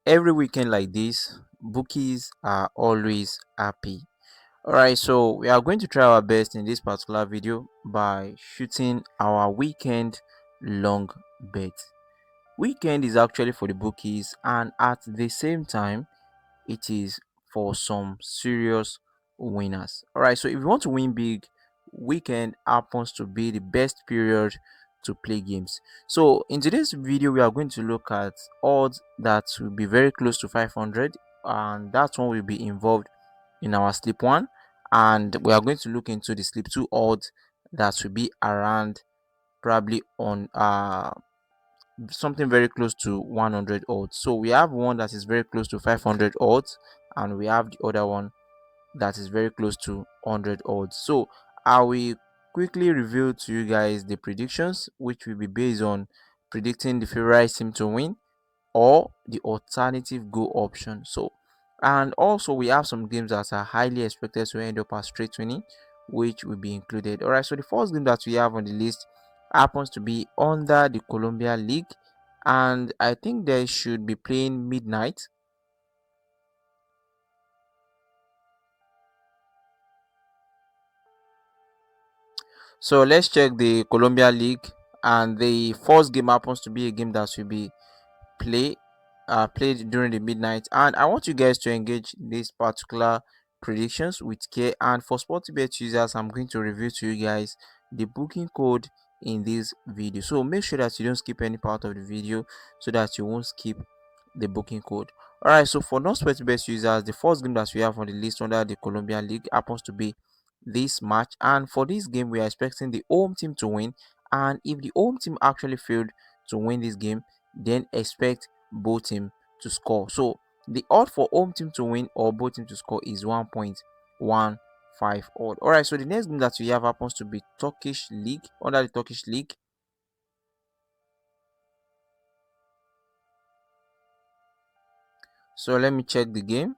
Every weekend like this, bookies are always happy. Alright, so we are going to try our best in this particular video by shooting our weekend long bet. Weekend is actually for the bookies, and at the same time it is for some serious winners. All right, so if you want to win big, weekend happens to be the best period to play games. So in today's video, we are going to look at odds that will be very close to 500, and that one will be involved in our sleep one, and we are going to look into the sleep two odds that will be around probably on something very close to 100 odds. So we have one that is very close to 500 odds, and we have the other one that is very close to 100 odds. So I will quickly reveal to you guys the predictions, which will be based on predicting the favorite team to win or the alternative go option. So, and also we have some games that are highly expected to end up as straight winning, which will be included. All right, so the first game that we have on the list happens to be under the Colombia League, and I think they should be playing midnight. So let's check the Colombia League, and the first game happens to be a game that will be play played during the midnight, and I want you guys to engage this particular predictions with care. And for sportybet users, I'm going to review to you guys the booking code in this video, so make sure that you don't skip any part of the video so that you won't skip the booking code. All right, so for non-sportybet users, the first game that we have on the list under the Colombian League happens to be this match, and for this game we are expecting the home team to win. And if the home team actually failed to win this game, then expect both team to score. So the odd for home team to win or both team to score is 1.15 odd. All right, so the next game that we have happens to be Turkish League, under the Turkish League. So let me check the game.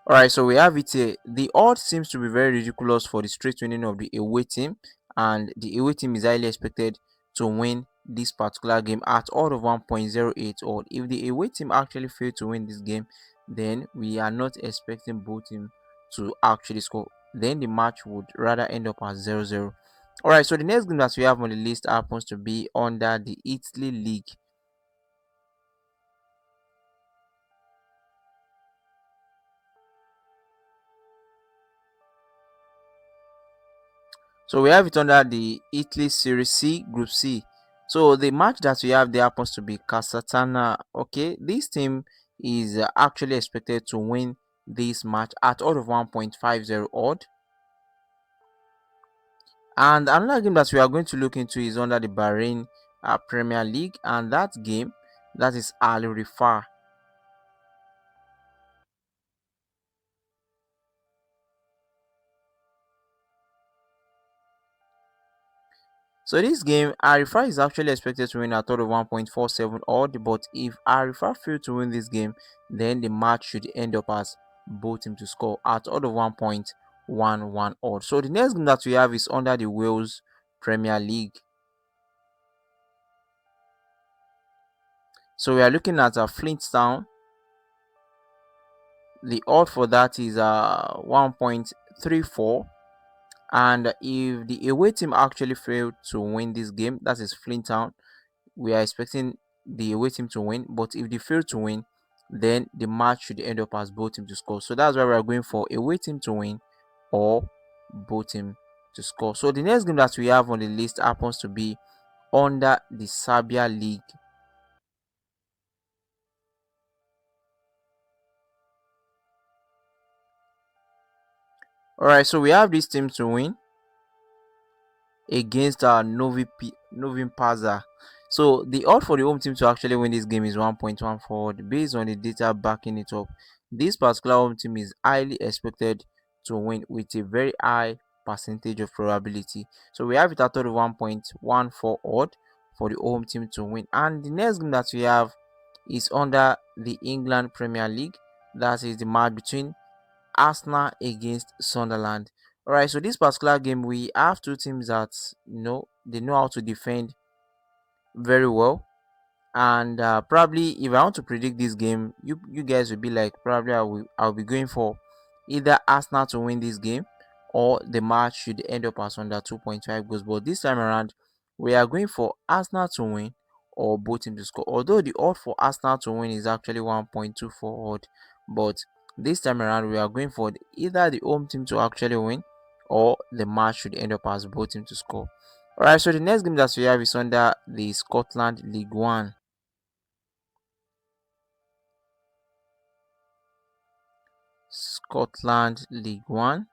All right, so we have it here. The odd seems to be very ridiculous for the straight winning of the away team, and the away team is highly expected to win this particular game at odd of 1.08 odd. If the away team actually fail to win this game, then we are not expecting both team to actually score. Then the match would rather end up as 0-0. All right, so the next game that we have on the list happens to be under the Italy League. So we have it under the Italy Series C, Group C. So the match that we have there happens to be Casatana. Okay, this team is actually expected to win this match at odd of 1.50 odd. And another game that we are going to look into is under the Bahrain Premier League, and that game, that is Al Rifah. So this game, Arifa is actually expected to win at odd of 1.47 odd, but if Arifa fail to win this game, then the match should end up as both team to score at odd of 1.11 odd. So the next game that we have is under the Wales Premier League. So we are looking at a Flintstown. The odd for that is 1.34. And if the away team actually failed to win this game, that is Flintstown, we are expecting the away team to win. But if they fail to win, then the match should end up as both team to score. So that's why we are going for away team to win or both team to score. So the next game that we have on the list happens to be under the Serbia League. All right, so we have this team to win against Novim Pazar. So the odd for the home team to actually win this game is 1.14 based on the data backing it up. This particular home team is highly expected to win with a very high percentage of probability. So we have it at 1.14 odd for the home team to win. And the next game that we have is under the England Premier League. That is the match between Arsenal against Sunderland. All right, so this particular game, we have two teams that they know how to defend very well. And probably if I want to predict this game, you guys will be like, probably I'll be going for either Arsenal to win this game, or the match should end up as under 2.5 goals. But this time around, we are going for Arsenal to win or both teams to score. Although the odd for Arsenal to win is actually 1.24 odd, but this time around we are going for either the home team to actually win, or the match should end up as both teams to score. Alright, so the next game that we have is under the Scotland League One. Scotland League One,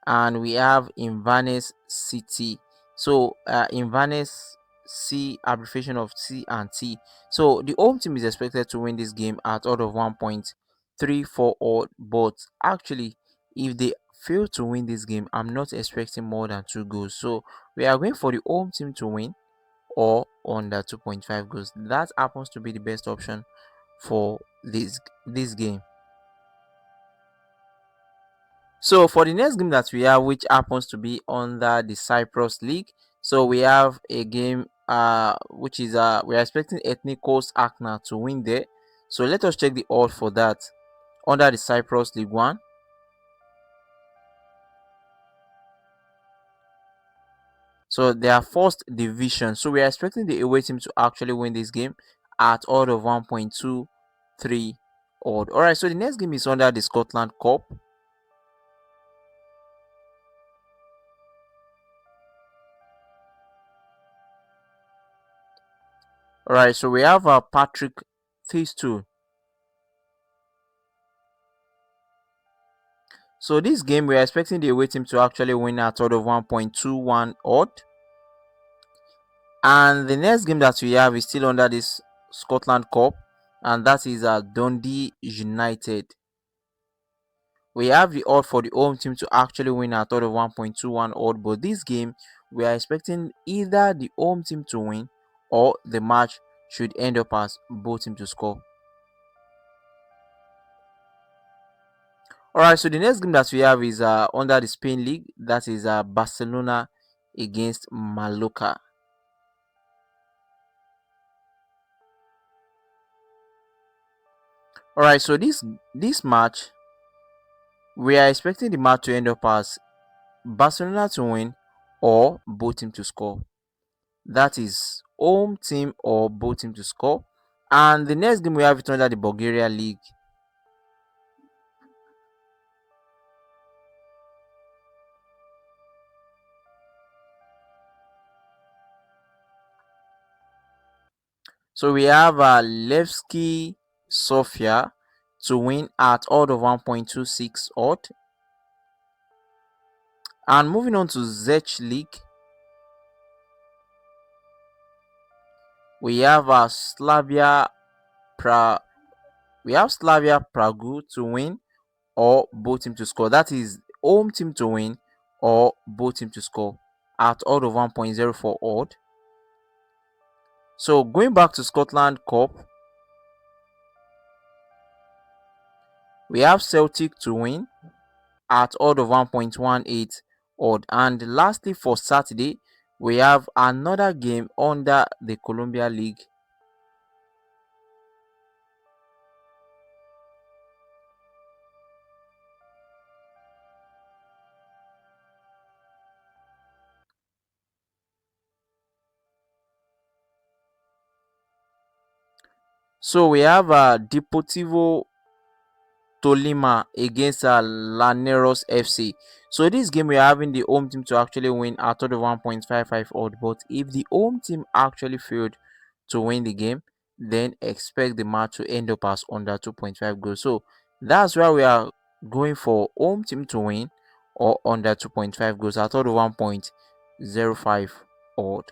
and we have Inverness City. So Inverness, C, abbreviation of C and T. So the home team is expected to win this game at odd of 1.34 odd, but actually, if they fail to win this game, I'm not expecting more than 2 goals. So we are going for the home team to win or under 2.5 goals. That happens to be the best option for this game. So for the next game that we have, which happens to be under the Cyprus League, so we have a game which is we are expecting Ethnikos Akna to win there. So let us check the odds for that under the Cyprus League One. So they are first division. So we are expecting the away team to actually win this game at odd of 1.23 odd. Alright, so the next game is under the Scotland Cup. Alright, so we have Patrick Thistu. So this game, we are expecting the away team to actually win at odd of 1.21 odd. And the next game that we have is still under this Scotland Cup, and that is Dundee United. We have the odd for the home team to actually win at odd of 1.21 odd, but this game, we are expecting either the home team to win, or the match should end up as both teams to score. Alright, so the next game that we have is under the Spain League, that is Barcelona against Mallorca. Alright, so this match, we are expecting the match to end up as Barcelona to win or both team to score. That is home team or both team to score. And the next game we have it under the Bulgaria League. So we have Levski Sofia to win at odd of 1.26 odd. And moving on to Czech League, we have Slavia Prague to win or both team to score. That is home team to win or both team to score at odd of 1.04 odd. So going back to Scotland Cup, we have Celtic to win at odd of 1.18 odd. And lastly, for Saturday, we have another game under the Columbia League. So we have Deportivo Tolima against Laneros FC. So this game, we are having the home team to actually win at odd of 1.55 odd. But if the home team actually failed to win the game, then expect the match to end up as under 2.5 goals. So that's why we are going for home team to win or under 2.5 goals at odd of 1.05 odd.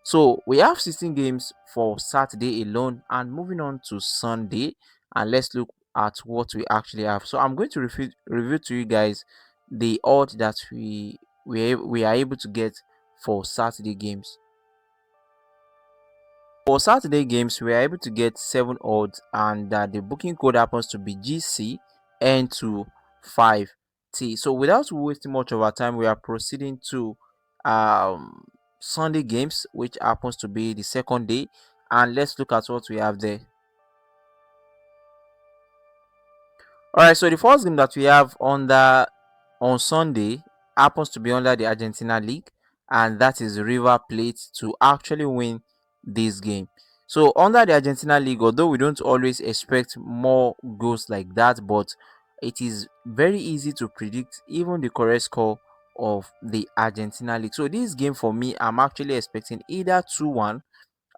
So we have 16 games for Saturday alone, and moving on to Sunday, and let's look at what we actually have. So I'm going to review to you guys the odds that we are able to get for Saturday games. For Saturday games, we are able to get 7 odds, and the booking code happens to be GCN25. T. So without wasting much of our time, we are proceeding to um, Sunday games, which happens to be the second day, and let's look at what we have there. All right, so the first game that we have on Sunday happens to be under the Argentina League, and that is River Plate to actually win this game. So under the Argentina League, although we don't always expect more goals like that, but it is very easy to predict even the correct score of the Argentina League. So this game for me, I'm actually expecting either 2-1,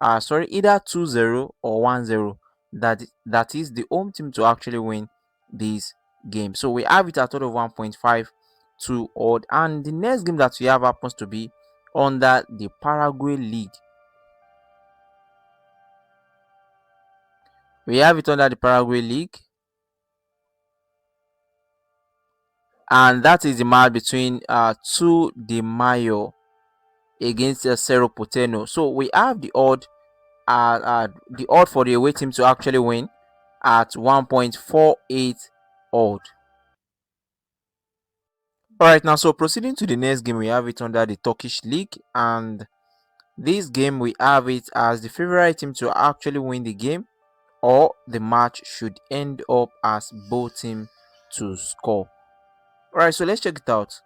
either 2-0 or 1-0. That is the home team to actually win this game. So we have it at total of 1.5 to odd, and the next game that we have happens to be under the Paraguay League. We have it under the Paraguay League, and that is the match between 2 de Mayo against Cerro Porteño. So we have the odd for the away team to actually win at 1.48 odd. All right, now so proceeding to the next game, we have it under the Turkish League, and this game we have it as the favorite team to actually win the game, or the match should end up as both team to score. All right, so let's check it out.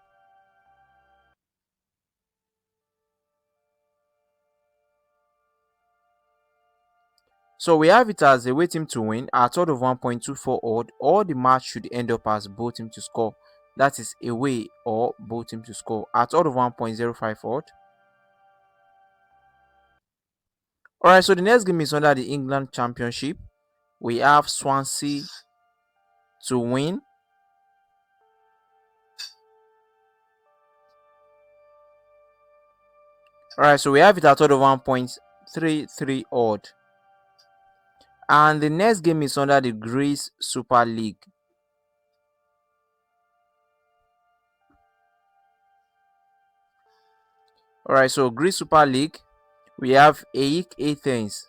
So we have it as a away team to win at odd of 1.24 odd, or the match should end up as both team to score. That is away or both team to score at odd of 1.05 odd. All right, so the next game is under the England Championship. We have Swansea to win. All right, so we have it at odd of 1.33 odd. And the next game is under the Greece Super League. All right, so Greece Super League, we have AEK Athens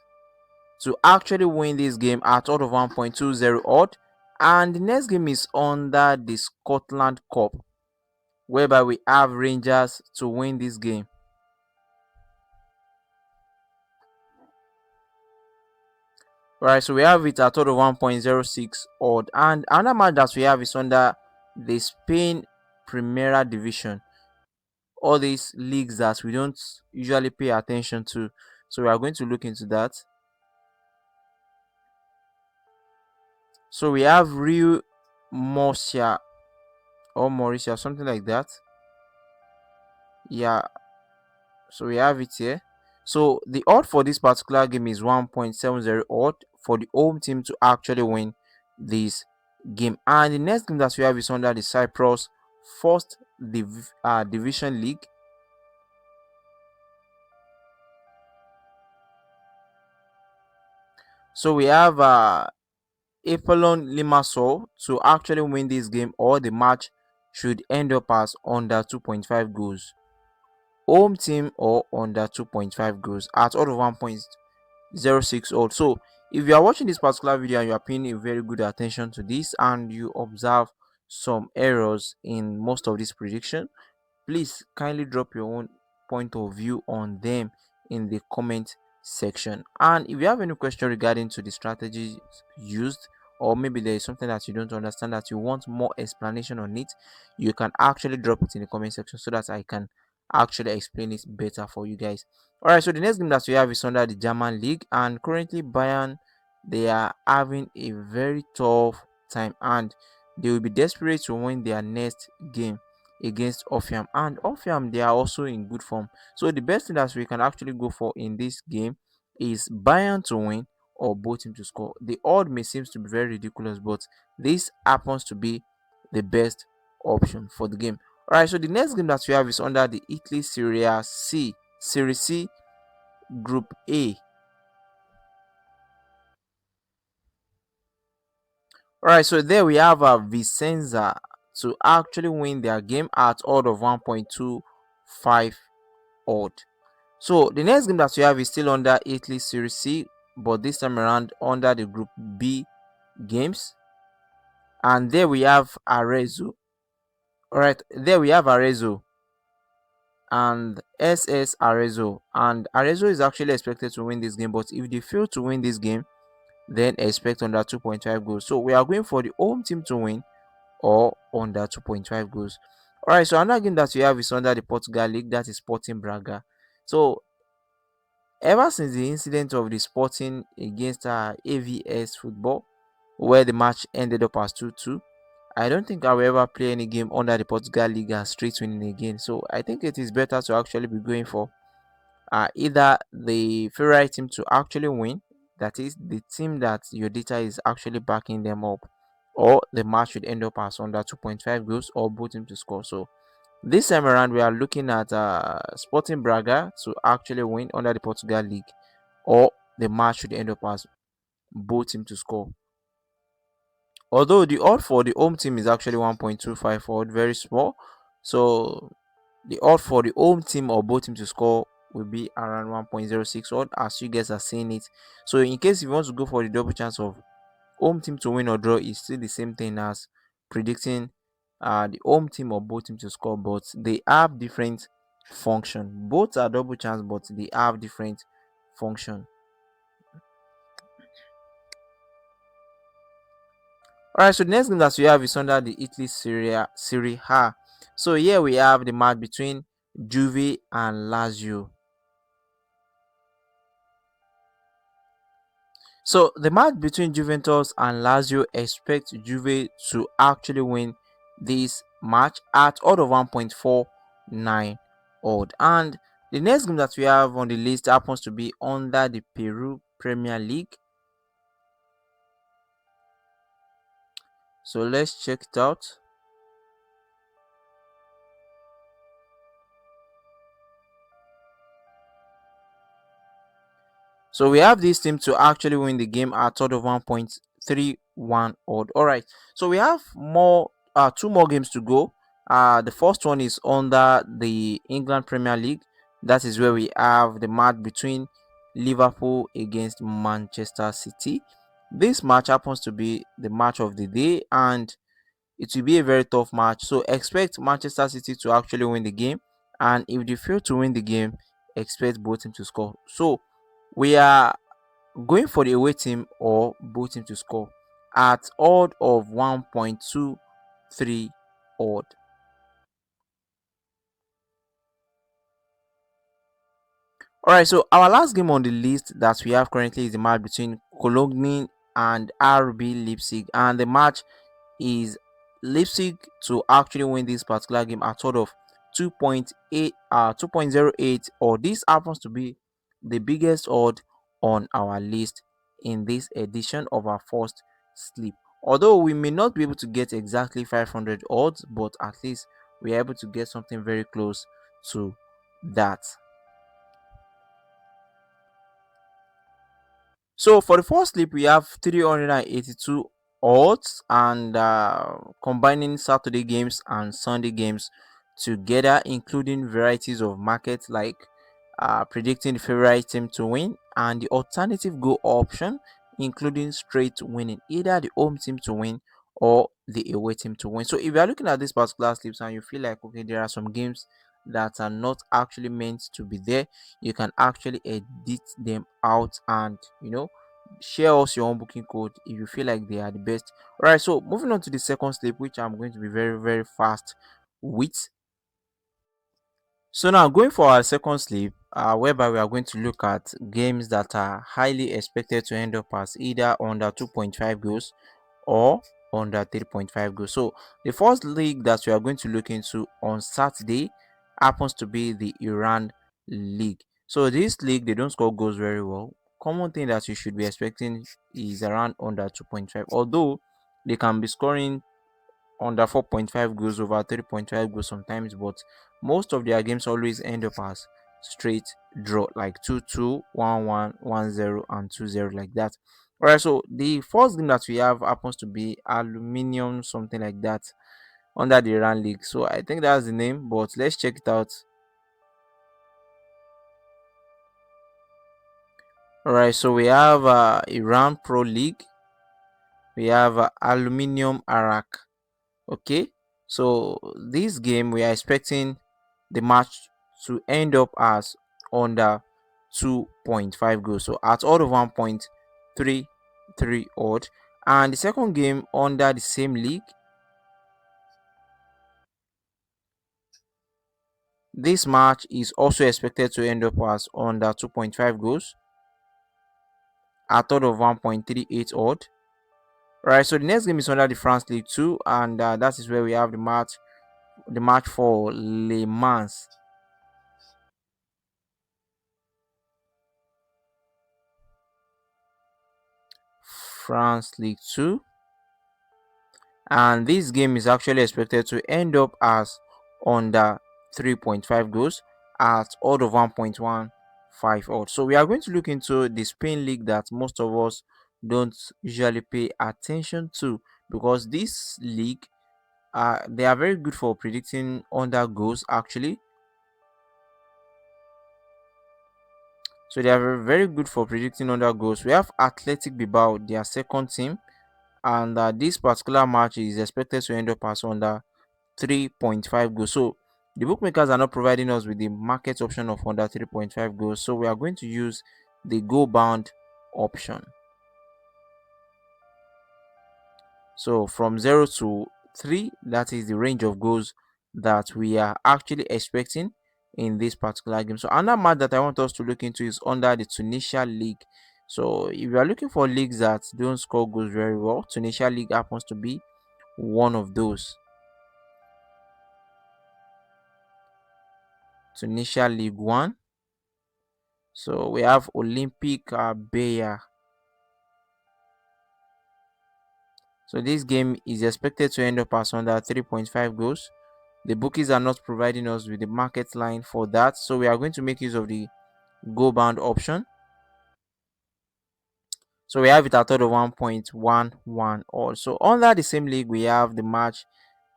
to actually win this game at odd of 1.20 odd. And the next game is under the Scotland Cup, whereby we have Rangers to win this game. All right, so we have it at odd of 1.06 odd. And another match that we have is under the Spain Primera Division. All these leagues that we don't usually pay attention to, so we are going to look into that. So we have Rio Murcia or Mauricia, something like that. Yeah, so we have it here. So the odd for this particular game is 1.70 odd for the home team to actually win this game. And the next game that we have is under the Cyprus First Division League. So we have Apollon Limassol to actually win this game, or the match should end up as under 2.5 goals. Home team or under 2.5 goals at odd of 1.06 odd. So if you are watching this particular video and you are paying a very good attention to this and you observe some errors in most of this prediction, please kindly drop your own point of view on them in the comment section. And if you have any question regarding to the strategies used, or maybe there is something that you don't understand that you want more explanation on it, you can actually drop it in the comment section so that I can actually explain it better for you guys. All right, so the next game that we have is under the German league, and currently Bayern, they are having a very tough time and they will be desperate to win their next game against Offiam, and Offiam, they are also in good form. So the best thing that we can actually go for in this game is Bayern to win or both teams to score. The odd may seem to be very ridiculous, but this happens to be the best option for the game. All right, so the next game that we have is under the Italy Serie C Group A. All right, so there we have Vicenza to actually win their game at odd of 1.25 odd. So the next game that we have is still under Italy Serie C, but this time around under the Group B games. And there we have Arezzo All right, there we have Arezzo and SS Arezzo, and Arezzo is actually expected to win this game, but if they fail to win this game, then expect under 2.5 goals. So we are going for the home team to win or under 2.5 goals. All right, so another game that we have is under the Portugal League, that is Sporting Braga. So ever since the incident of the Sporting against AVS Football, where the match ended up as 2-2, I don't think I will ever play any game under the Portugal League as straight winning again. So I think it is better to actually be going for either the favorite team to actually win, that is the team that your data is actually backing them up, or the match should end up as under 2.5 goals, or both teams to score. So this time around, we are looking at Sporting Braga to actually win under the Portugal League, or the match should end up as both teams to score. Although the odd for the home team is actually 1.25 odd, very small. So the odd for the home team or both teams to score will be around 1.06 odd, as you guys are seeing it. So in case you want to go for the double chance of home team to win or draw, is still the same thing as predicting the home team or both teams to score, but they have different function. Both are double chance, but they have different function. All right, so the next game that we have is under the Italy Serie A. So here we have the match between Juve and Lazio. So the match between Juventus and Lazio, expect Juve to actually win this match at odd of 1.49 odd. And the next game that we have on the list happens to be under the Peru Premier League. So let's check it out. So we have this team to actually win the game at odd of 1.31 odd. All right. So we have two more games to go. The first one is under the England Premier League. That is where we have the match between Liverpool against Manchester City. This match happens to be the match of the day, and it will be a very tough match. So expect Manchester City to actually win the game, and if they fail to win the game, expect both teams to score. So we are going for the away team or both teams to score at odd of 1.23 odd. All right, so our last game on the list that we have currently is the match between Cologne and RB Leipzig, and the match is Leipzig to actually win this particular game at sort of 2.08, or this happens to be the biggest odd on our list in this edition of our first sleep. Although we may not be able to get exactly 500 odds, but at least we are able to get something very close to that. So for the first sleep, we have 382 odds, and combining Saturday games and Sunday games together, including varieties of markets like predicting the favorite team to win and the alternative goal option, including straight winning, either the home team to win or the away team to win. So if you are looking at this particular slips and you feel like, okay, there are some games that are not actually meant to be there, you can actually edit them out and share us your own booking code if you feel like they are the best. All right, so moving on to the second slip, which I'm going to be very very fast with. So now going for our second sleep, whereby we are going to look at games that are highly expected to end up as either under 2.5 goals or under 3.5 goals. So the first league that we are going to look into on Saturday happens to be the Iran League. So this league, they don't score goals very well. Common thing that you should be expecting is around under 2.5, although they can be scoring under 4.5 goals over 3.5 goals sometimes, but most of their games always end up as straight draw, like 2-2, 1-1, 1-0, and 2-0, like that. All right, so the first game that we have happens to be Aluminium, something like that, under the Iran League. So I think that's the name, but let's check it out. All right, so we have Iran Pro League, we have Aluminium Arak. Okay, So this game we are expecting the match to end up as under 2.5 goals. So at odd of 1.33 odd. And the second game under the same league, this match is also expected to end up as under 2.5 goals at odd of 1.38 odd. Right, so the next game is under the France League 2, and that is where we have the match for Le Mans. France League 2, and this game is actually expected to end up as under 3.5 goals at odd of 1.15 odd. So we are going to look into the Spain league that most of us don't usually pay attention to, because this league, they are very good for predicting under goals actually. So they are very good for predicting under goals. We have Athletic Bilbao, their second team, and this particular match is expected to end up as under 3.5 goals. So the bookmakers are not providing us with the market option of under 3.5 goals. So we are going to use the goal bound option. So from 0 to 3, that is the range of goals that we are actually expecting in this particular game. So another match that I want us to look into is under the Tunisia League. So if you are looking for leagues that don't score goals very well, Tunisia League happens to be one of those. Tunisia League 1. So we have Olympic Bayer. So this game is expected to end up as under 3.5 goals. The bookies are not providing us with the market line for that, so we are going to make use of the go bound option. So we have it at total 1.11. Also under the same league, we have the match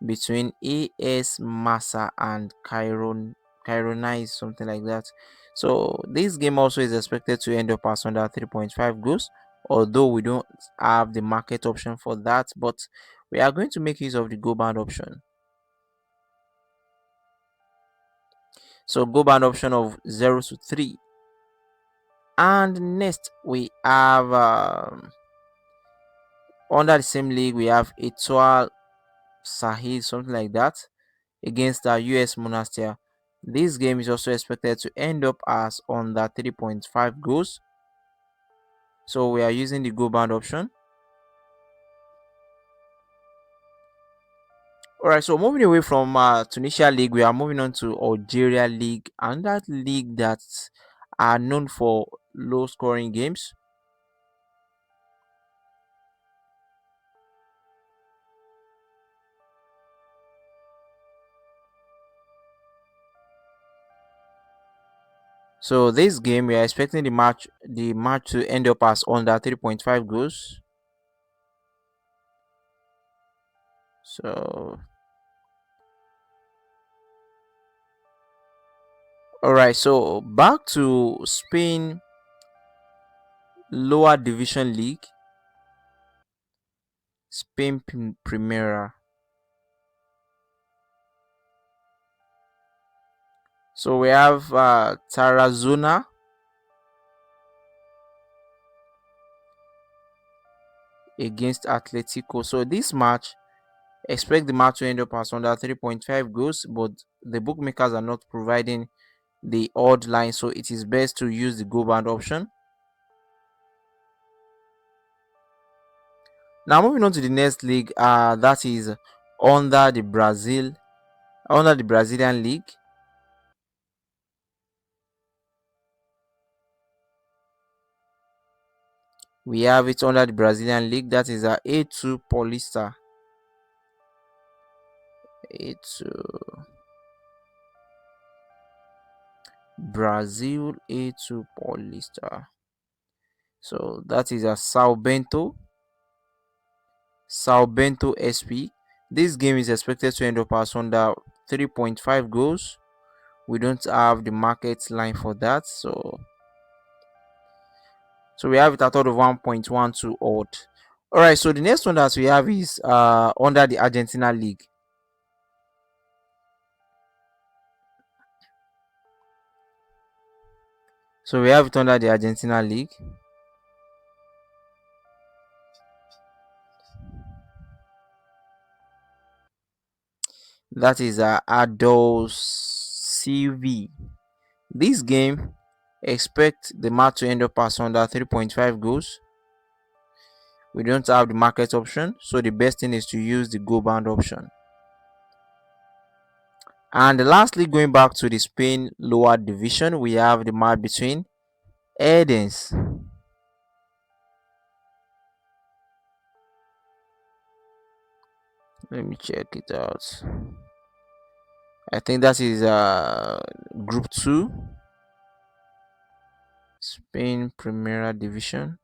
between AS Massa and Kyronize, something like that. So this game also is expected to end up as under 3.5 goals, although we don't have the market option for that, but we are going to make use of the go bound option. So go bound option of 0 to 3. And next we have under the same league, we have Etoile Sahid, something like that, against the US Monastir. This game is also expected to end up as under 3.5 goals. So we are using the go bound option. Alright, so moving away from Tunisia League, we are moving on to Algeria League, and that league that are known for low scoring games. So this game we are expecting the match to end up as under 3.5 goals. So alright, so back to Spain lower division league, Spain Primera. So we have Tarazona against Atletico. So this match, expect the match to end up as under 3.5 goals, but the bookmakers are not providing the odd line, so it is best to use the go bound option. Now moving on to the next league, that is under the Brazilian league. We have it under the Brazilian league, that is A2 Paulista. A2 Brazil, A2 Paulista. So that is a Sao Bento SP. This game is expected to end up as under 3.5 goals. We don't have the market line for that, so we have it at out of 1.12 odd. All right, so the next one that we have is under the Argentina league. So we have it under the Argentina League. That is Ados CV. This game, expect the match to end up as under 3.5 goals. We don't have the market option, so the best thing is to use the go bound option. And lastly, going back to the Spain lower division, we have the match between Edens. Let me check it out. I think that is Group 2, Spain Primera Division.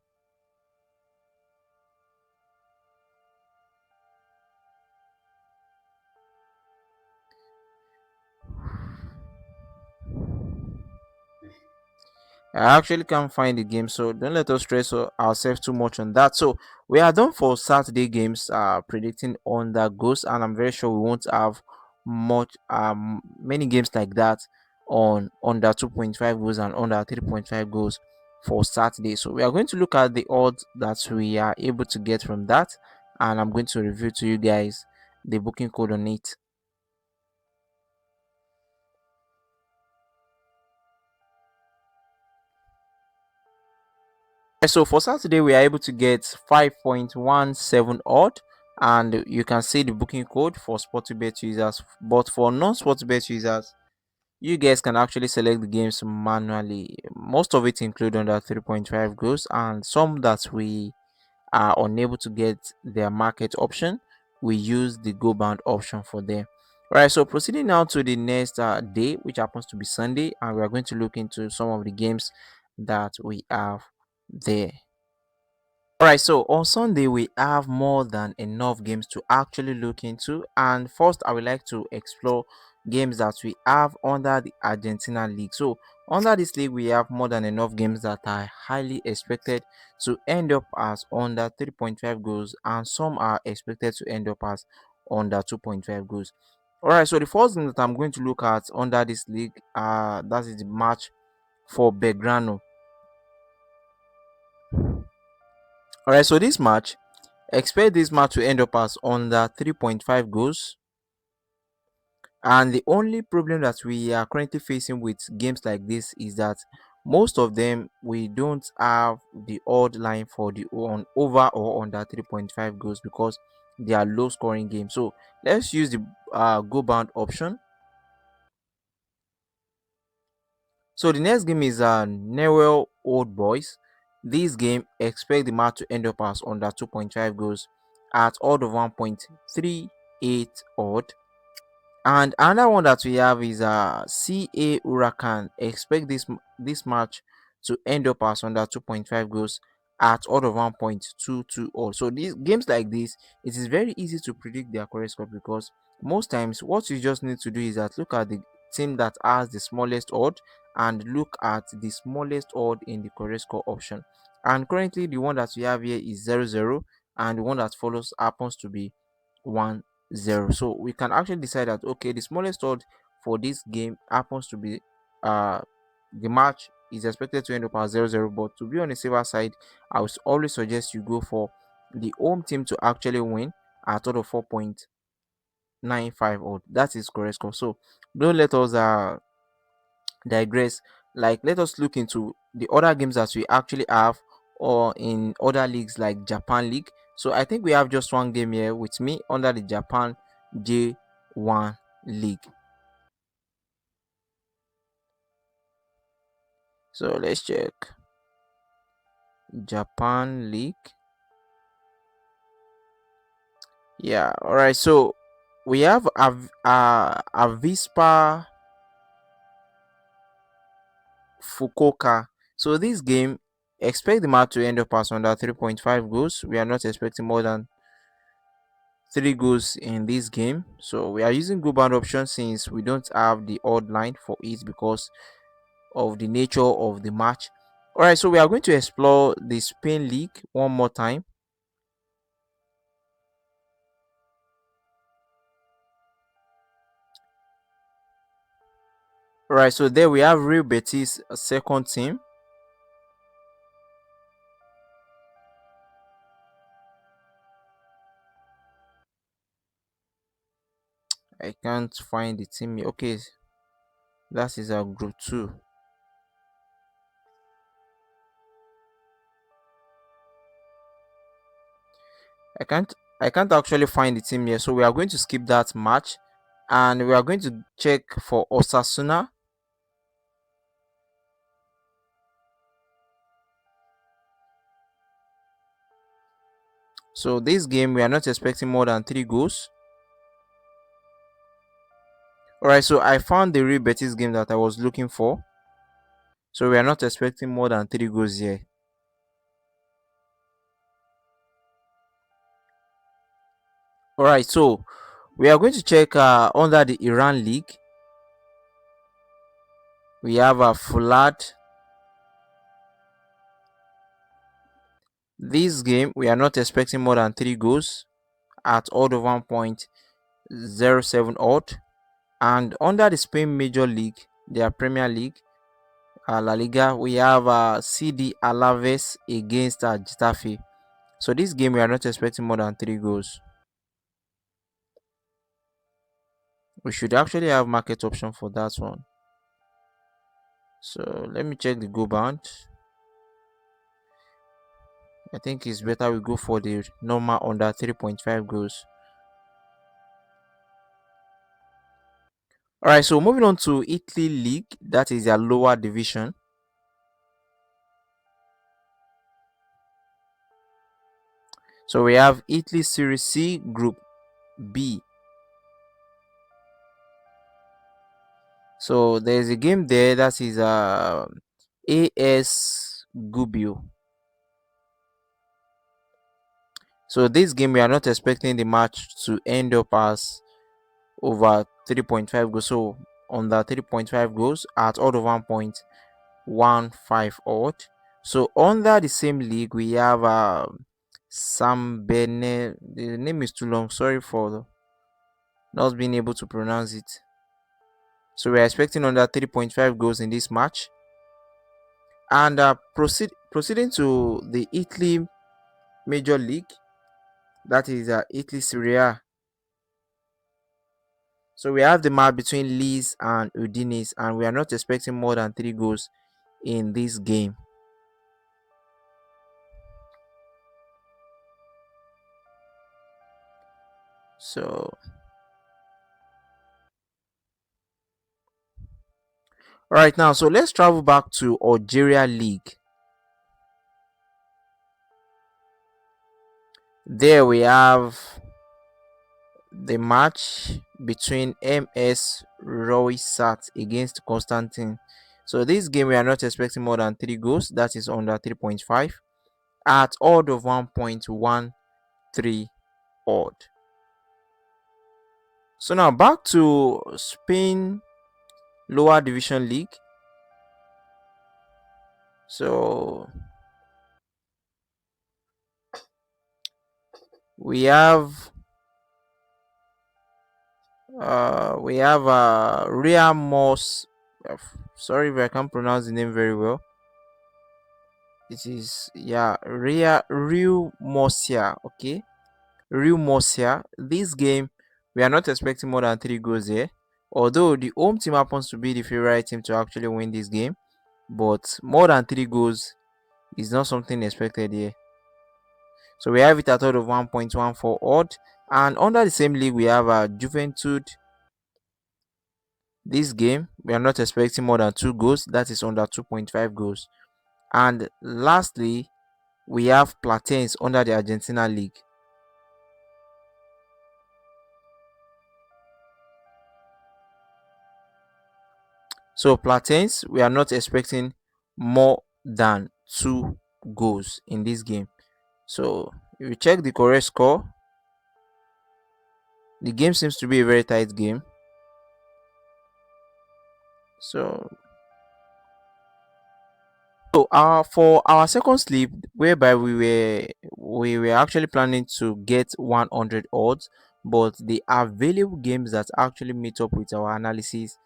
I actually can't find the game, so don't let us stress ourselves too much on that. So we are done for Saturday games, predicting on that goes, and I'm very sure we won't have much many games like that on under 2.5 goals and under 3.5 goals for Saturday. So we are going to look at the odds that we are able to get from that, and I'm going to review to you guys the booking code on it. So for Saturday, we are able to get 5.17 odd, and you can see the booking code for Sportybet users. But for non-Sportybet users, you guys can actually select the games manually. Most of it include under 3.5 goals, and some that we are unable to get their market option, we use the go bound option for them. Right, so proceeding now to the next day, which happens to be Sunday, and we are going to look into some of the games that we have there. All right, so on Sunday we have more than enough games to actually look into, and first I would like to explore games that we have under the Argentina League. So under this league we have more than enough games that are highly expected to end up as under 3.5 goals, and some are expected to end up as under 2.5 goals. All right, so the first thing that I'm going to look at under this league, that is the match for Belgrano. All right, so this match, expect this match to end up as under 3.5 goals. And the only problem that we are currently facing with games like this is that most of them we don't have the odd line for the on over or under 3.5 goals because they are low scoring games. So let's use the go bound option. So the next game is Newell Old Boys. This game, expect the match to end up as under 2.5 goals at odd of 1.38 odd. And another one that we have is CA Huracan. Expect this match to end up as under 2.5 goals at odd of 1.22 odd. So these games like this, it is very easy to predict their correct score because most times what you just need to do is that look at the team that has the smallest odd and look at the smallest odd in the correct score option. And currently the one that we have here is 0-0, and the one that follows happens to be 1-0. So we can actually decide that okay, the smallest odd for this game happens to be uh the match is expected to end up as 0-0, but to be on the safer side, I would always suggest you go for the home team to actually win at total 4.95 odd. That is correct score. So don't let us digress. Like, let us look into the other games that we actually have or in other leagues like Japan League. So I think we have just one game here with me under the Japan J1 League. So let's check Japan League. Yeah, all right. So we have Avispa Fukuoka. So this game, expect the match to end up as under 3.5 goals. We are not expecting more than 3 goals in this game. So we are using go bound option since we don't have the odd line for it because of the nature of the match. All right, so we are going to explore the Spain League one more time. All right, so there we have Real Betis second team. I can't find the team here. Okay, that is our group 2. I can't actually find the team here, so we are going to skip that match, and we are going to check for Osasuna. So this game we are not expecting more than 3 goals. Alright, so I found the real Betis game that I was looking for. So we are not expecting more than 3 goals here. Alright, so we are going to check under the Iran League. We have a Fulad. This game we are not expecting more than 3 goals at odd of 1.07 odd. And under the Spain Major League, their Premier League, La Liga, we have CD Alaves against Getafe. So this game we are not expecting more than 3 goals. We should actually have market option for that one. So let me check the goal bound. I think it's better we go for the normal under 3.5 goals. Alright, so moving on to Italy League, that is their lower division. So we have Italy Serie C Group B. So there's a game there that is AS Gubbio. So this game we are not expecting the match to end up as over 3.5 goals. So under 3.5 goals at odd of 1.15 odd. So under the same league we have Sam Bene. The name is too long. Sorry for not being able to pronounce it. So we're expecting under 3.5 goals in this match. And proceeding to the Italy Major League, that is Italy Serie A. So we have the match between Leeds and Udinese, and we are not expecting more than 3 goals in this game. So right now, so let's travel back to Algeria League. There we have the match between MS Roysat against Constantine. So this game we are not expecting more than 3 goals. That is under 3.5 at odd of 1.13 odd. So now back to Spain lower division league. So we have Real Mos. Sorry if I can't pronounce the name very well. It is Real Murcia. Okay, Real Murcia. This game we are not expecting more than 3 goals here. Although the home team happens to be the favorite team to actually win this game, but more than 3 goals is not something expected here. So we have it at odd of 1.14 odd. And under the same league, we have Juventud. This game, we are not expecting more than 2 goals. That is under 2.5 goals. And lastly, we have Platense under the Argentina league. So Platense, we are not expecting more than 2 goals in this game. So if you check the correct score, the game seems to be a very tight game. So for our second sleep, whereby we were actually planning to get 100 odds, but the available games that actually meet up with our analysis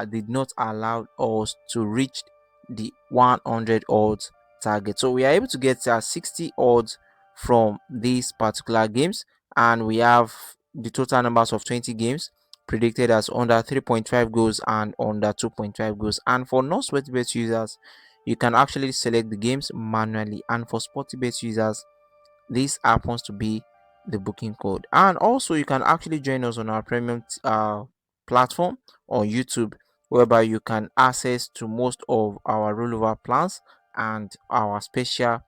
did not allow us to reach the 100 odds target. So we are able to get 60 odds from these particular games, and we have the total numbers of 20 games. predicted as under 3.5 goals and under 2.5 goals. And for non-sportybet users, you can actually select the games manually, and for sportybet users, this happens to be the booking code. And also, you can actually join us on our premium platform on YouTube, whereby you can access to most of our rollover plans and our special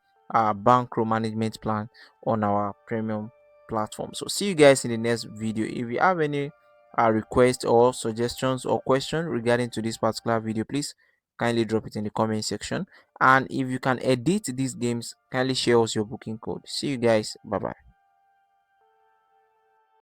bankroll management plan on our premium platform. So see you guys in the next video. If you have any requests or suggestions or question regarding to this particular video, please kindly drop it in the comment section. And if you can edit these games, kindly share us your booking code. See you guys. Bye bye.